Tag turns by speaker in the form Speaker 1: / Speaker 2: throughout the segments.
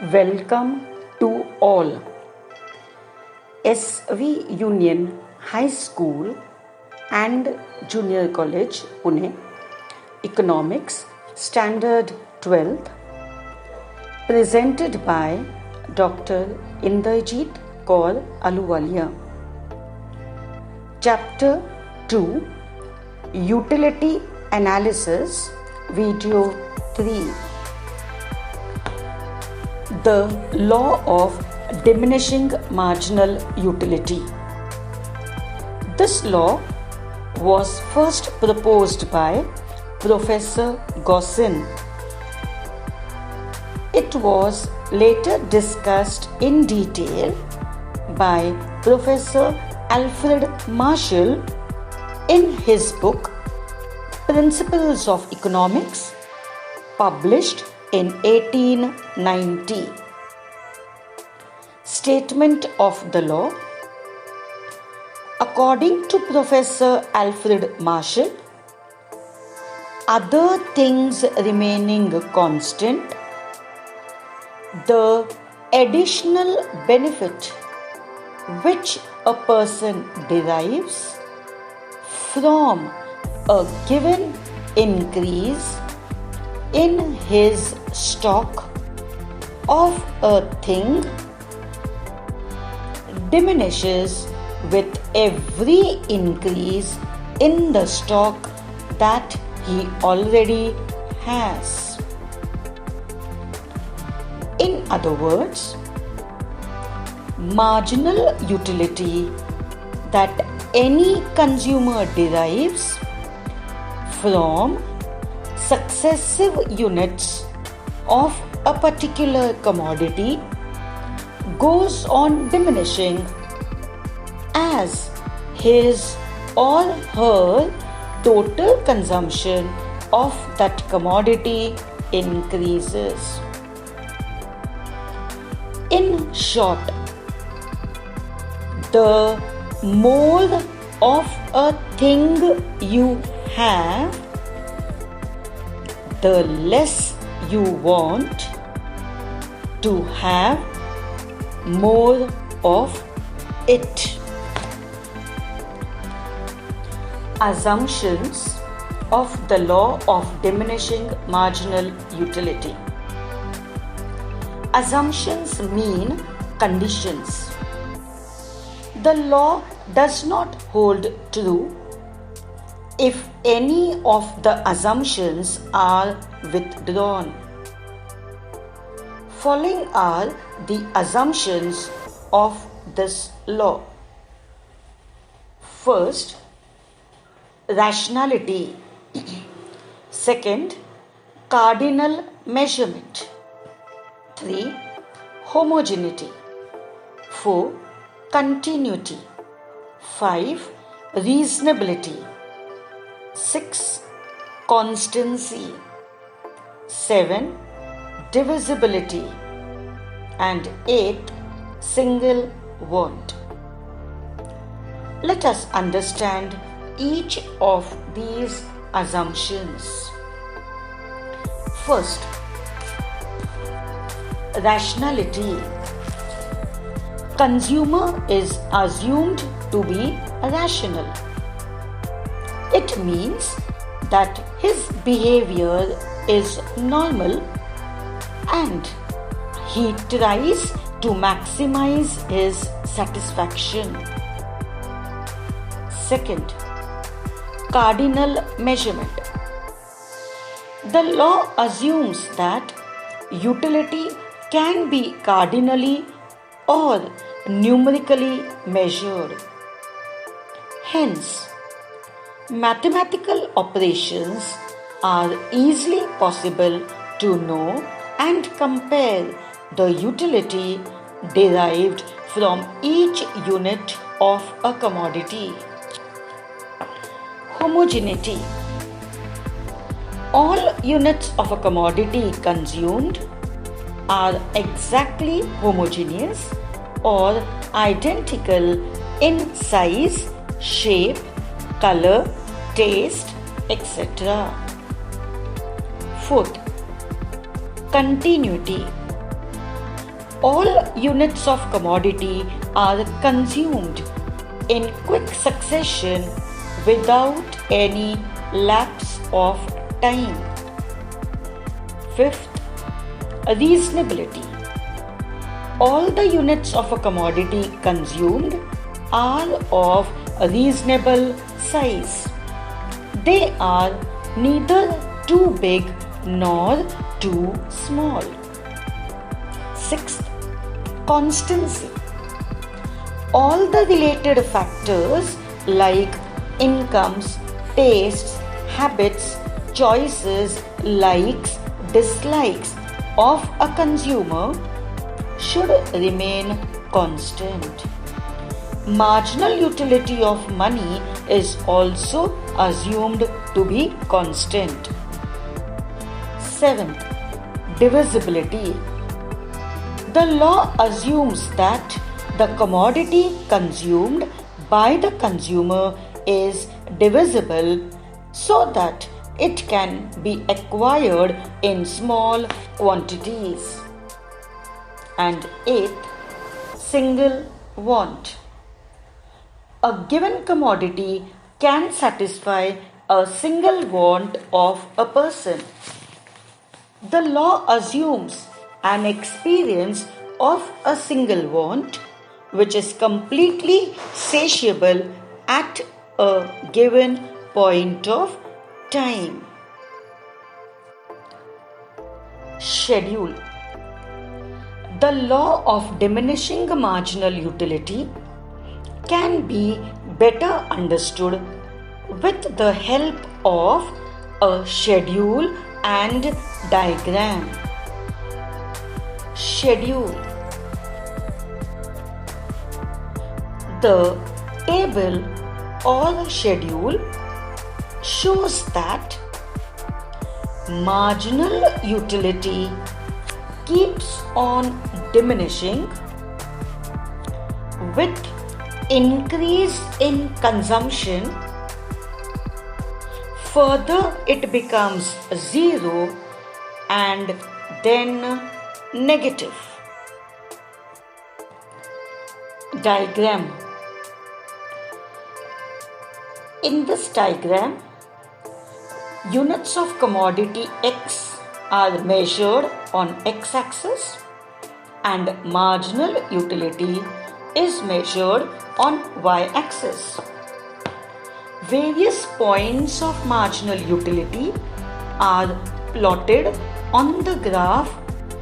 Speaker 1: Welcome to all. SV Union High School and Junior College, Pune, Economics, Standard 12th, presented by Dr. Inderjeet Kaur Ahluwalia. Chapter 2, Utility Analysis, Video 3. The law of diminishing marginal utility. This law was first proposed by Professor Gaussen. It was later discussed in detail by Professor Alfred Marshall in his book Principles of Economics, published in 1890. Statement of the law. According to Professor Alfred Marshall, other things remaining constant, the additional benefit which a person derives from a given increase in his stock of a thing diminishes with every increase in the stock that he already has. In other words, marginal utility that any consumer derives from successive units of a particular commodity goes on diminishing as his or her total consumption of that commodity increases. In short, the more of a thing you have, the less you want to have more of it. Assumptions of the law of diminishing marginal utility. Assumptions mean conditions. The law does not hold true if any of the assumptions are withdrawn. Following are the assumptions of this law. First, rationality. Second, cardinal measurement. 3. Homogeneity. 4. Continuity. 5. Reasonability. 6. Constancy. 7. Divisibility. And 8. Single want. Let us understand each of these assumptions. First, rationality. Consumer is assumed to be rational. It means that his behavior is normal and he tries to maximize his satisfaction. Second, cardinal measurement. The law assumes that utility can be cardinally or numerically measured. Hence, mathematical operations are easily possible to know and compare the utility derived from each unit of a commodity. Homogeneity. All units of a commodity consumed are exactly homogeneous or identical in size, shape, color, taste, etc. Fourth, continuity. All units of commodity are consumed in quick succession without any lapse of time. Fifth, reasonability. All the units of a commodity consumed are of a reasonable size. They are neither too big nor too small. Sixth, constancy. All the related factors like incomes, tastes, habits, choices, likes, dislikes of a consumer should remain constant. Marginal utility of money is also assumed to be constant. Seventh, divisibility. The law assumes that the commodity consumed by the consumer is divisible so that it can be acquired in small quantities. And eighth, single want. A given commodity can satisfy a single want of a person. The law assumes an experience of a single want which is completely satiable at a given point of time. Schedule. The law of diminishing marginal utility can be better understood with the help of a schedule and diagram. Schedule. The table or schedule shows that marginal utility keeps on diminishing with increase in consumption. Further, it becomes zero and then negative. Diagram. In this diagram, units of commodity X are measured on x-axis and marginal utility is measured on y-axis. Various points of marginal utility are plotted on the graph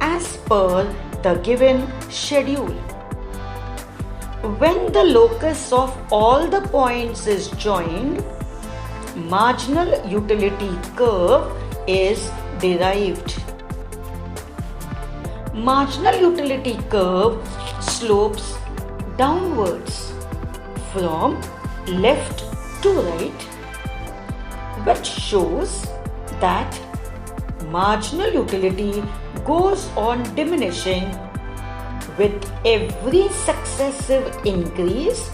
Speaker 1: as per the given schedule. When the locus of all the points is joined, marginal utility curve is derived. Marginal utility curve slopes downwards from left to right, which shows that marginal utility goes on diminishing with every successive increase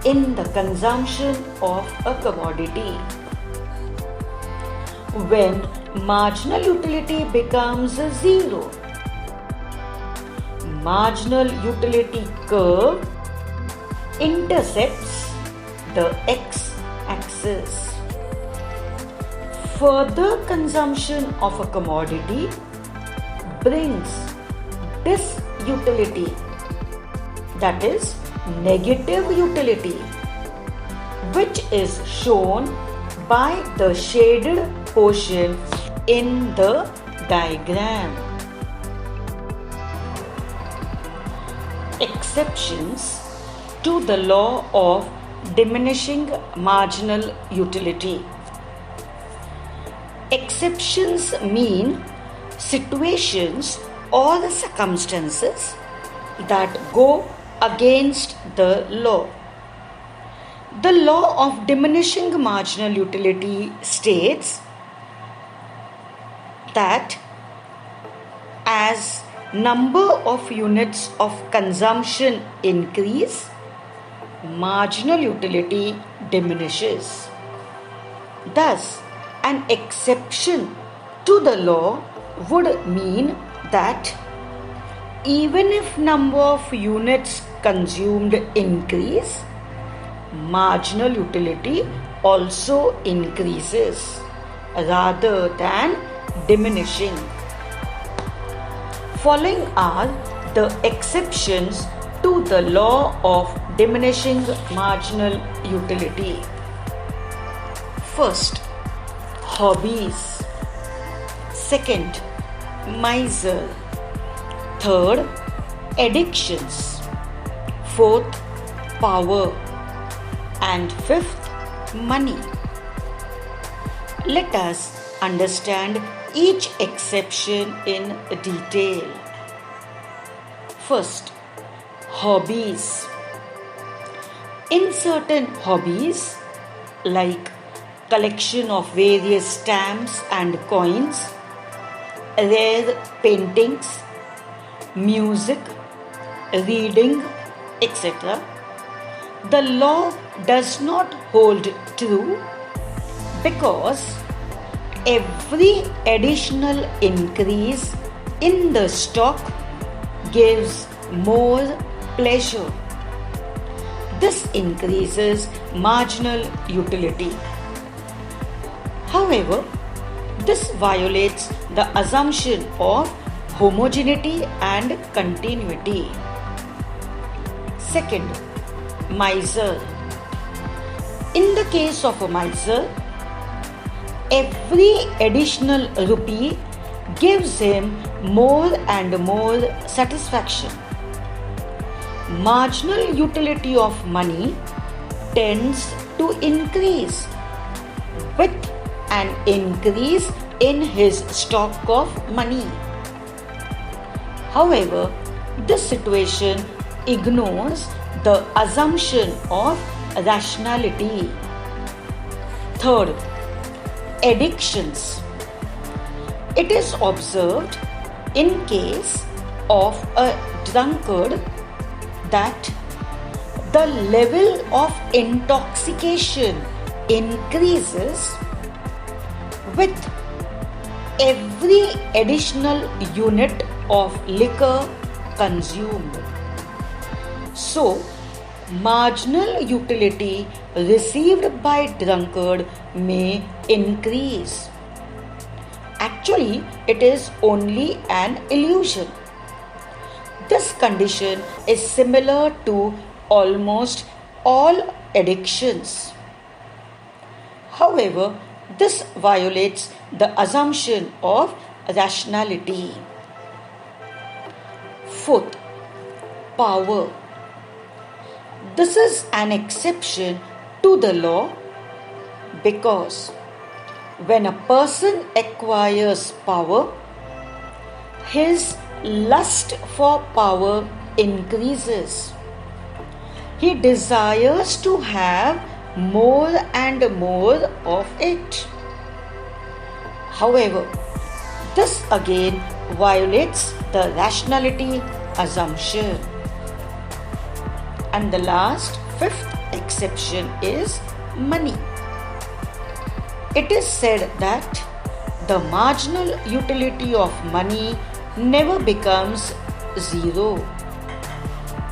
Speaker 1: in the consumption of a commodity. When marginal utility becomes zero, marginal utility curve intercepts the x-axis. Further consumption of a commodity brings disutility, that is negative utility, which is shown by the shaded portion in the diagram. Exceptions to the law of diminishing marginal utility. Exceptions mean situations or circumstances that go against the law. The law of diminishing marginal utility states that as number of units of consumption increase, marginal utility diminishes. Thus, an exception to the law would mean that even if number of units consumed increase, marginal utility also increases rather than diminishing. Following are the exceptions to the law of diminishing marginal utility. First, hobbies. Second, miser. Third, addictions. Fourth, power. And fifth, money. Let us understand each exception in detail. First, hobbies. In certain hobbies, like collection of various stamps and coins, rare paintings, music, reading, etc., the law does not hold true because every additional increase in the stock gives more pleasure. This increases marginal utility. However, this violates the assumption of homogeneity and continuity. Second, miser. In the case of a miser, every additional rupee gives him more and more satisfaction. Marginal utility of money tends to increase with an increase in his stock of money. However, this situation ignores the assumption of rationality. Third, addictions. It is observed in case of a drunkard that the level of intoxication increases with every additional unit of liquor consumed. So, marginal utility received by drunkard may increase. Actually, it is only an illusion. This condition is similar to almost all addictions. However, this violates the assumption of rationality. Fourth, power. This is an exception to the law because when a person acquires power, his lust for power increases. He desires to have more and more of it. However, this again violates the rationality assumption. And the last, fifth exception is money. It is said that the marginal utility of money never becomes zero.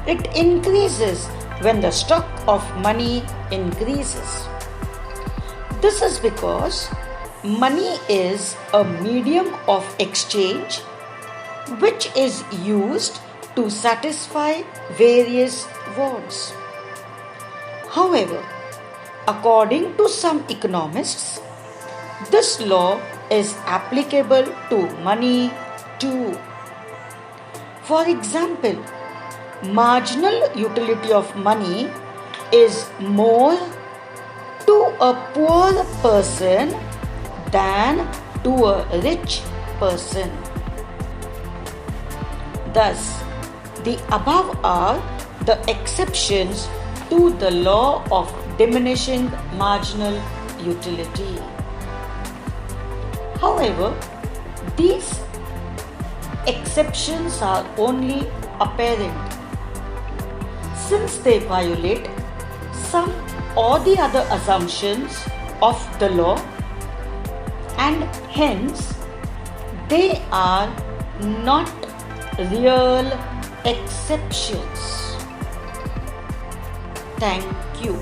Speaker 1: It increases when the stock of money increases. This is because money is a medium of exchange which is used to satisfy various wants. However, according to some economists, this law is applicable to money too. For example, marginal utility of money is more to a poor person than to a rich person. Thus, the above are the exceptions to the law of diminishing marginal utility. However, these exceptions are only apparent since they violate some or the other assumptions of the law, and hence they are not real exceptions. Thank you.